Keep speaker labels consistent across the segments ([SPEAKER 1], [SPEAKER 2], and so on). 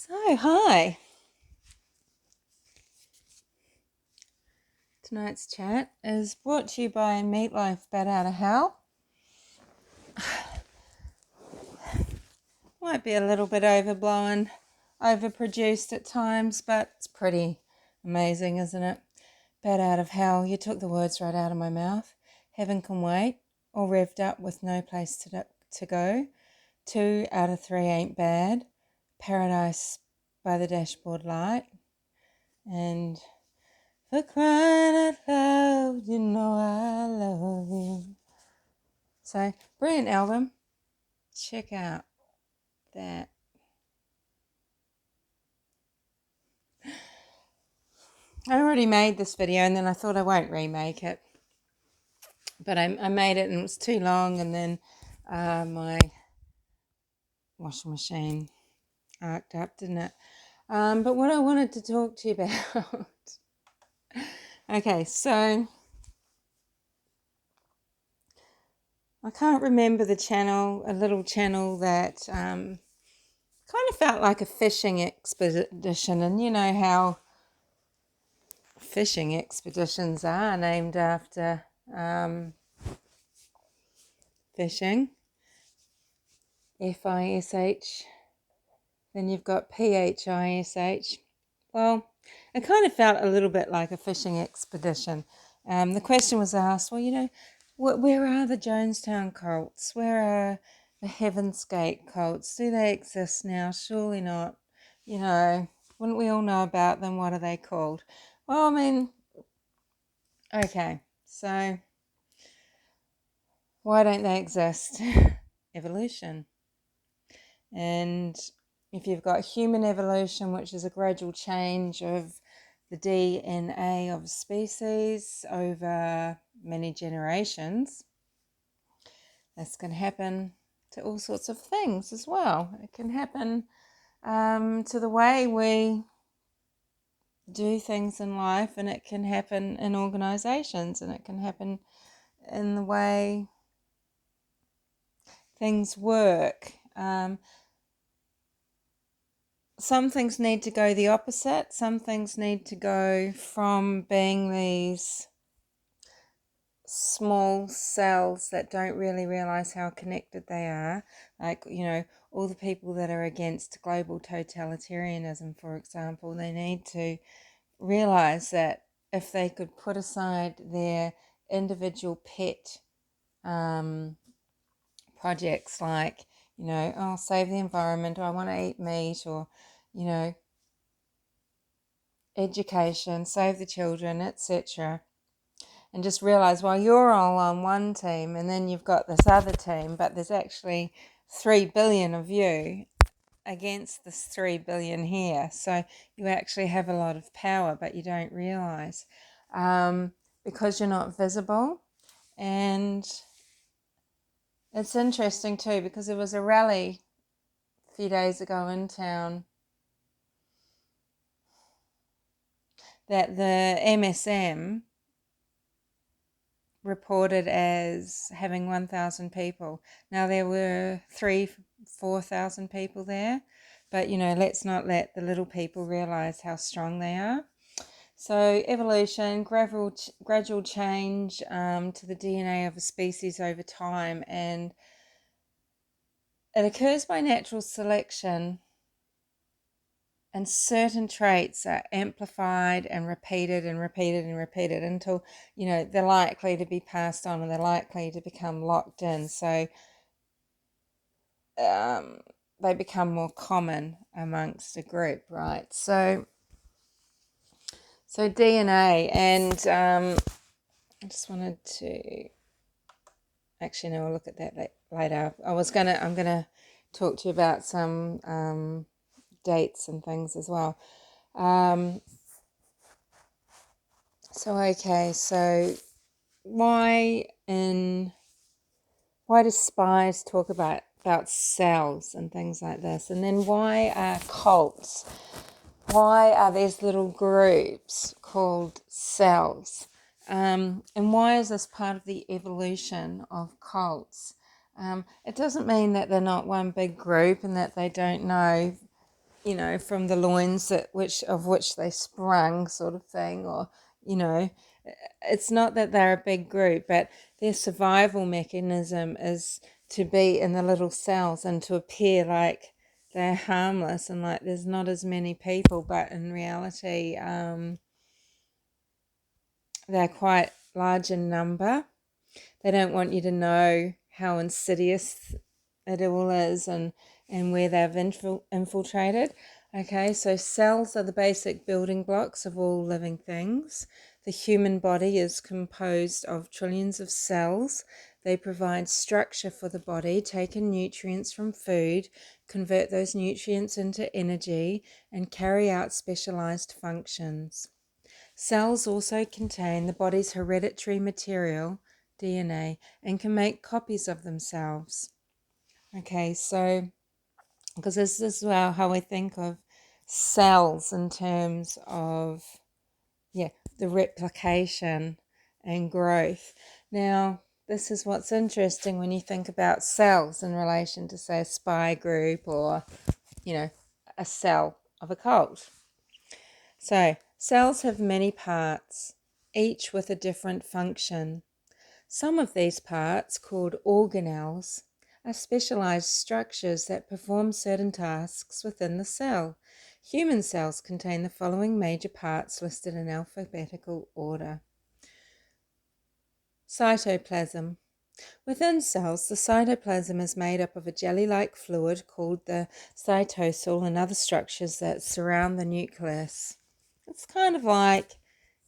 [SPEAKER 1] So, hi. Tonight's chat is brought to you by Meatloaf Bat Out of Hell. Might be a little bit overblown, overproduced at times, but it's pretty amazing, isn't it? Bat out of hell. You took the words right out of my mouth. Heaven can wait. All revved up with no place to go. 2 out of 3 ain't bad. Paradise by the dashboard light. And for crying out loud, you know I love you. So, brilliant album. Check out that. I already made this video and then I thought I won't remake it. But I made it and it was too long, and then my washing machine arced up, didn't it? But what I wanted to talk to you about... Okay, so... I can't remember the channel, a little channel that kind of felt like a fishing expedition. And you know how fishing expeditions are named after fishing. F-I-S-H. Then you've got P-H-I-S-H. Well, it kind of felt a little bit like a fishing expedition. The question was asked, well, you know, where are the Jonestown cults? Where are the Heaven's Gate cults? Do they exist now? Surely not. You know, wouldn't we all know about them? What are they called? Well, I mean, okay, so why don't they exist? Evolution. And if you've got human evolution, which is a gradual change of the DNA of species over many generations, this can happen to all sorts of things as well. It can happen to the way we do things in life, and it can happen in organizations, and it can happen in the way things work. Some things need to go the opposite. Some things need to go from being these small cells that don't really realize how connected they are. Like, you know, all the people that are against global totalitarianism, for example, they need to realize that if they could put aside their individual pet projects, like, you know, oh, save the environment, or I want to eat meat, or, you know, education, save the children, etc., and just realize, well, you're all on one team and then you've got this other team, but there's actually 3 billion of you against this 3 billion here. So you actually have a lot of power, but you don't realize because you're not visible. And it's interesting too, because there was a rally a few days ago in town that the MSM reported as having 1,000 people. Now there were 4,000 people there, but you know, let's not let the little people realize how strong they are. So evolution, gradual change to the DNA of a species over time, and it occurs by natural selection, and certain traits are amplified and repeated and repeated and repeated until, you know, they're likely to be passed on, and they're likely to become locked in. So they become more common amongst a group, right? So DNA, and I just wanted to actually, no, we'll look at that later. I'm gonna talk to you about some dates and things as well. So why do spies talk about cells and things like this? And then why are cults? Why are these little groups called cells? And why is this part of the evolution of cults? It doesn't mean that they're not one big group and that they don't know you know, from the loins of which they sprung, sort of thing, or, you know, it's not that they're a big group, but their survival mechanism is to be in the little cells and to appear like they're harmless and like there's not as many people, but in reality, they're quite large in number. They don't want you to know how insidious it all is and where they've infiltrated. Okay, so cells are the basic building blocks of all living things. The human body is composed of trillions of cells. They provide structure for the body, take in nutrients from food, convert those nutrients into energy, and carry out specialized functions. Cells also contain the body's hereditary material, DNA, and can make copies of themselves. Okay, so because this is how we think of cells in terms of, the replication and growth. Now, this is what's interesting when you think about cells in relation to, say, a spy group or, a cell of a cult. So, cells have many parts, each with a different function. Some of these parts, called organelles, are specialized structures that perform certain tasks within the cell. Human cells contain the following major parts listed in alphabetical order. Cytoplasm. Within cells, the cytoplasm is made up of a jelly-like fluid called the cytosol and other structures that surround the nucleus. It's kind of like,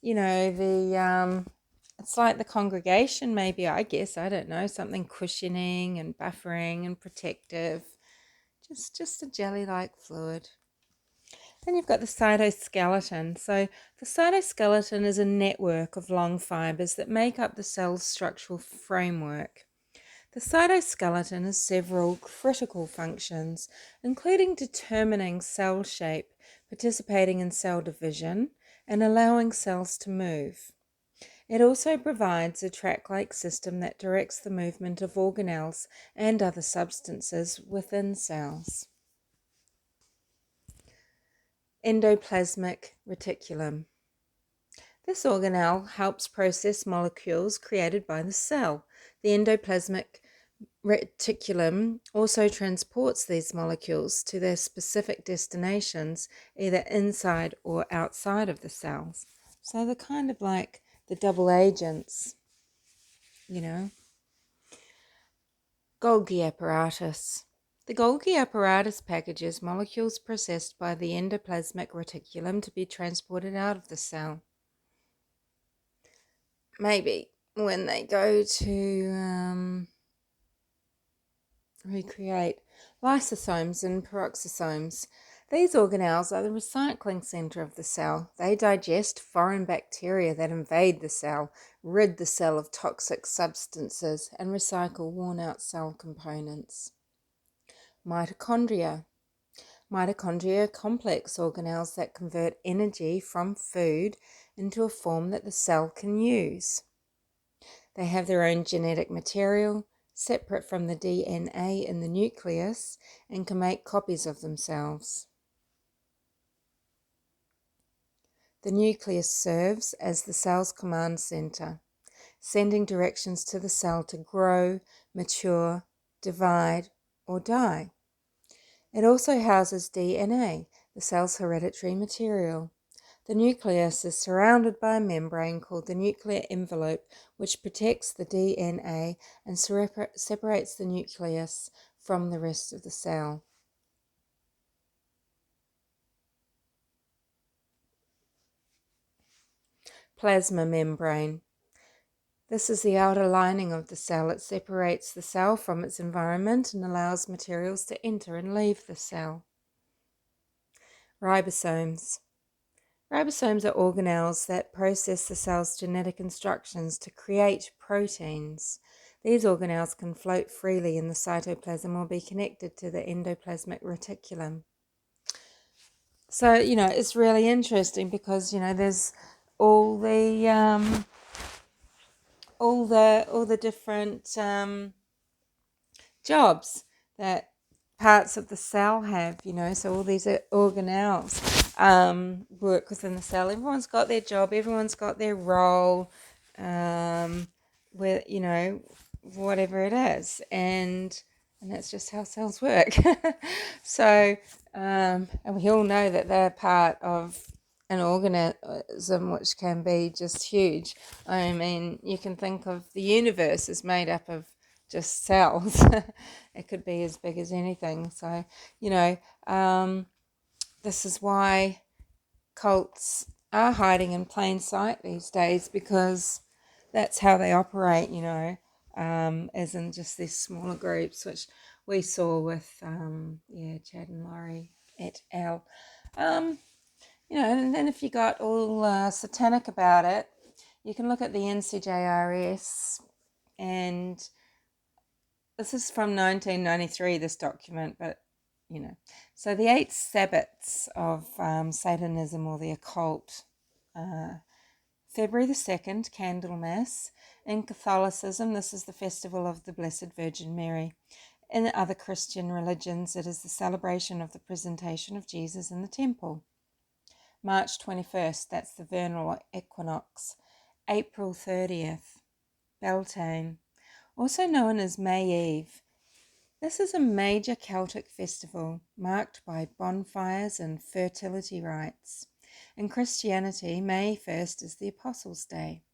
[SPEAKER 1] it's like the congregation, maybe, I guess, I don't know, something cushioning and buffering and protective. Just a jelly-like fluid. Then you've got the cytoskeleton. So the cytoskeleton is a network of long fibers that make up the cell's structural framework. The cytoskeleton has several critical functions, including determining cell shape, participating in cell division, and allowing cells to move. It also provides a track-like system that directs the movement of organelles and other substances within cells. Endoplasmic Reticulum. This organelle helps process molecules created by the cell. The endoplasmic reticulum also transports these molecules to their specific destinations, either inside or outside of the cells. So they're kind of like the double agents, Golgi apparatus. The Golgi apparatus packages molecules processed by the endoplasmic reticulum to be transported out of the cell. Maybe when they go to recreate lysosomes and peroxisomes. These organelles are the recycling center of the cell. They digest foreign bacteria that invade the cell, rid the cell of toxic substances, and recycle worn-out cell components. Mitochondria. Mitochondria are complex organelles that convert energy from food into a form that the cell can use. They have their own genetic material, separate from the DNA in the nucleus, and can make copies of themselves. The nucleus serves as the cell's command center, sending directions to the cell to grow, mature, divide, or die. It also houses DNA, the cell's hereditary material. The nucleus is surrounded by a membrane called the nuclear envelope, which protects the DNA and separates the nucleus from the rest of the cell. Plasma membrane. This is the outer lining of the cell. It separates the cell from its environment and allows materials to enter and leave the cell. Ribosomes. Ribosomes are organelles that process the cell's genetic instructions to create proteins. These organelles can float freely in the cytoplasm or be connected to the endoplasmic reticulum. So, it's really interesting because, there's all the different jobs that parts of the cell have, so all these organelles work within the cell. Everyone's got their job, everyone's got their role, where, whatever it is, and that's just how cells work. So, and we all know that they're part of an organism which can be just huge. I mean, you can think of the universe is made up of just cells. It could be as big as anything. So, this is why cults are hiding in plain sight these days, because that's how they operate, as in just these smaller groups, which we saw with, Chad and Laurie et al. And then if you got all satanic about it, you can look at the NCJRS, and this is from 1993, this document, but, So the 8 Sabbats of Satanism, or the occult. February the 2nd, Candlemas. In Catholicism, this is the festival of the Blessed Virgin Mary. In other Christian religions, it is the celebration of the presentation of Jesus in the temple. March 21st, that's the vernal equinox. April 30th, Beltane, also known as May Eve. This is a major Celtic festival marked by bonfires and fertility rites. In Christianity, May 1st is the Apostles' Day.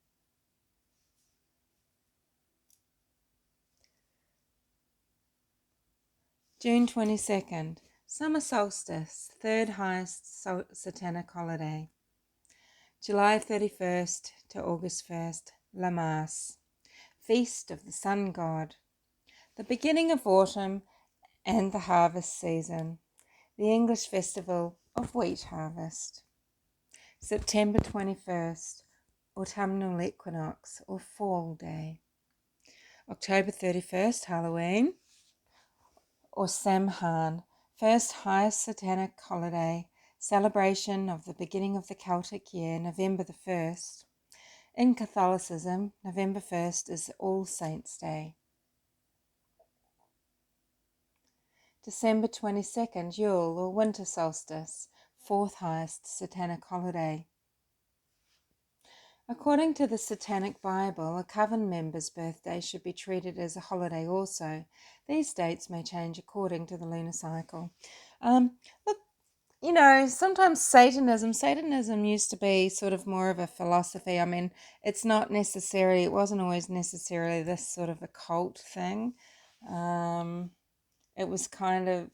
[SPEAKER 1] June 22nd, Summer Solstice, third highest satanic holiday. July 31st to August 1st, Lammas, Feast of the Sun God. The beginning of autumn and the harvest season, the English festival of wheat harvest. September 21st, autumnal equinox or fall day. October 31st, Halloween or Samhain, first highest satanic holiday, celebration of the beginning of the Celtic year, November the 1st. In Catholicism, November 1st is All Saints' Day. December 22nd, Yule or winter solstice, fourth highest satanic holiday. According to the Satanic Bible, a coven member's birthday should be treated as a holiday also. These dates may change according to the lunar cycle. Look, sometimes Satanism used to be sort of more of a philosophy. I mean, it wasn't always necessarily this sort of a cult thing. It was kind of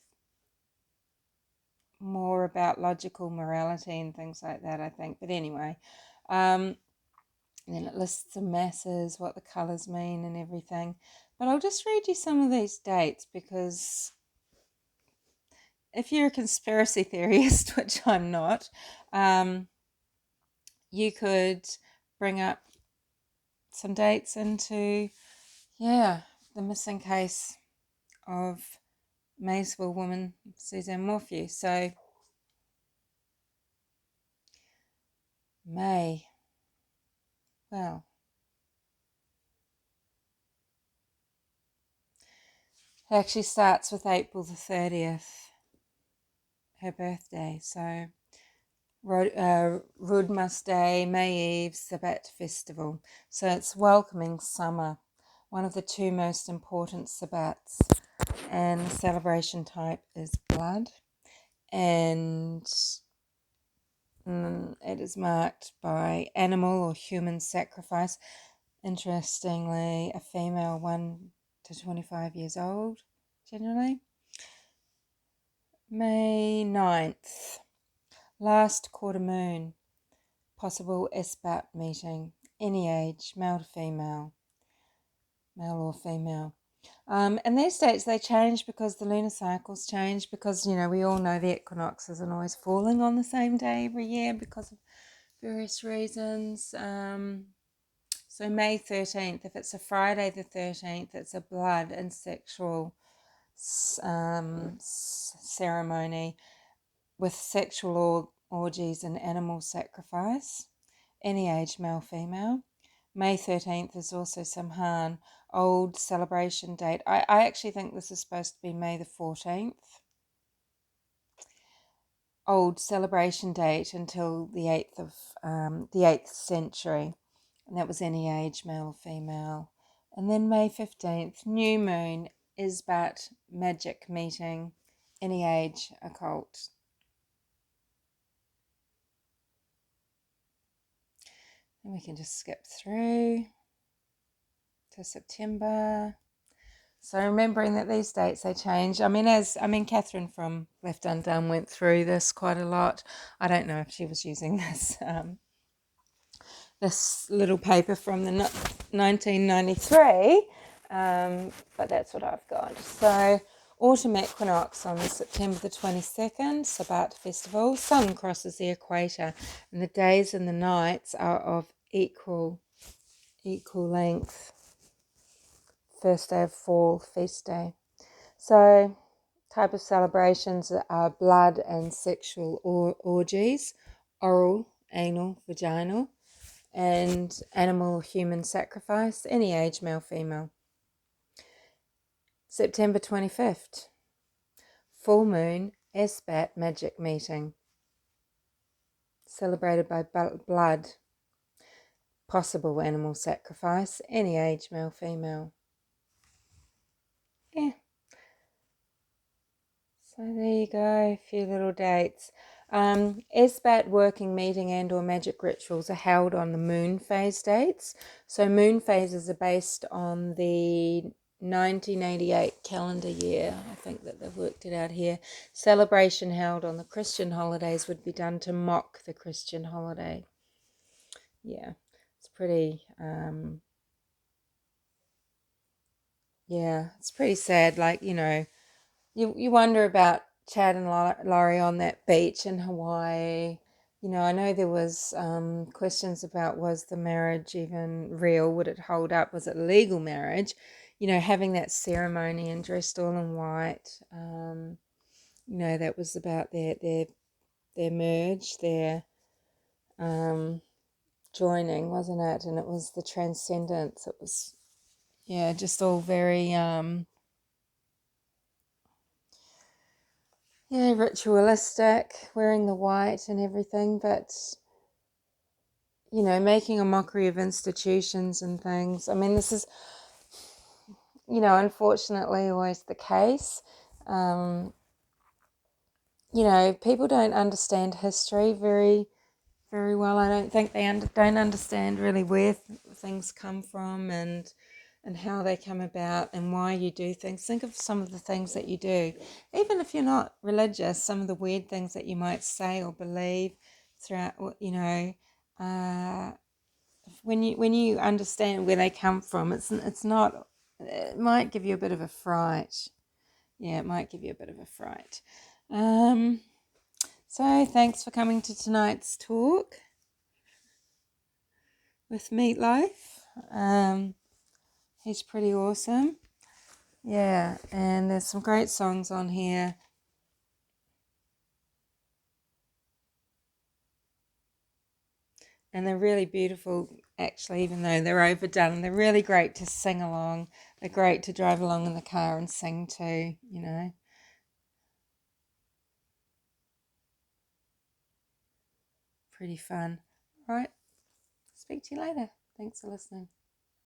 [SPEAKER 1] more about logical morality and things like that, I think. But anyway, and then it lists the masses, what the colours mean and everything. But I'll just read you some of these dates, because if you're a conspiracy theorist, which I'm not, you could bring up some dates into, the missing case of Maysville woman Suzanne Morphew. So, May. Well, it actually starts with April the 30th, her birthday. So, Rudmas Day, May Eve, Sabbat Festival. So it's welcoming summer, one of the 2 most important Sabbats. And the celebration type is blood. And it is marked by animal or human sacrifice. Interestingly, a female 1 to 25 years old, generally. May 9th, last quarter moon, possible Esbat meeting, any age, male to female, male or female. And these dates, they change because the lunar cycles change, because, we all know the equinox isn't always falling on the same day every year because of various reasons. So May 13th, if it's a Friday the 13th, it's a blood and sexual ceremony with sexual orgies and animal sacrifice, any age, male, female. May 13th is also Samhain, old celebration date. I actually think this is supposed to be May the 14th. Old celebration date until the 8th century. And that was any age, male or female. And then May 15th, new moon, Isbat, magic meeting, any age, occult. And we can just skip through to September. So remembering that these dates, they change. Catherine from Left Undone went through this quite a lot. I don't know if she was using this little paper from the 1993, but that's what I've got. So autumn equinox on September the 22nd, Sabbat festival. Sun crosses the equator, and the days and the nights are of equal length. First day of fall, feast day. So type of celebrations are blood and sexual orgies, oral, anal, vaginal, and animal or human sacrifice, any age, male, female. September 25th, full moon, Esbat magic meeting, celebrated by blood, possible animal sacrifice, any age, male, female. Yeah. So there you go, a few little dates. Esbat working meeting and or magic rituals are held on the moon phase dates. So moon phases are based on the 1988 calendar year. I think that they've worked it out here. Celebration held on the Christian holidays would be done to mock the Christian holiday. Yeah, it's pretty, it's pretty sad. Like, you wonder about Chad and Laurie on that beach in Hawaii. I know there was questions about, was the marriage even real? Would it hold up? Was it legal marriage? Having that ceremony and dressed all in white. That was about their merge, their joining, wasn't it? And it was the transcendence. It was, just all very ritualistic, wearing the white and everything, but, making a mockery of institutions and things. I mean, this is, unfortunately always the case. People don't understand history very, very well. I don't think they don't understand really where things come from and how they come about and why you do things. Think of some of the things that you do. Even if you're not religious, some of the weird things that you might say or believe throughout, when you understand where they come from, it's not, it might give you a bit of a fright. Yeah, it might give you a bit of a fright. So thanks for coming to tonight's talk with Meatloaf. He's pretty awesome. Yeah, and there's some great songs on here. And they're really beautiful, actually, even though they're overdone. They're really great to sing along. They're great to drive along in the car and sing to, Pretty fun. All right, speak to you later. Thanks for listening.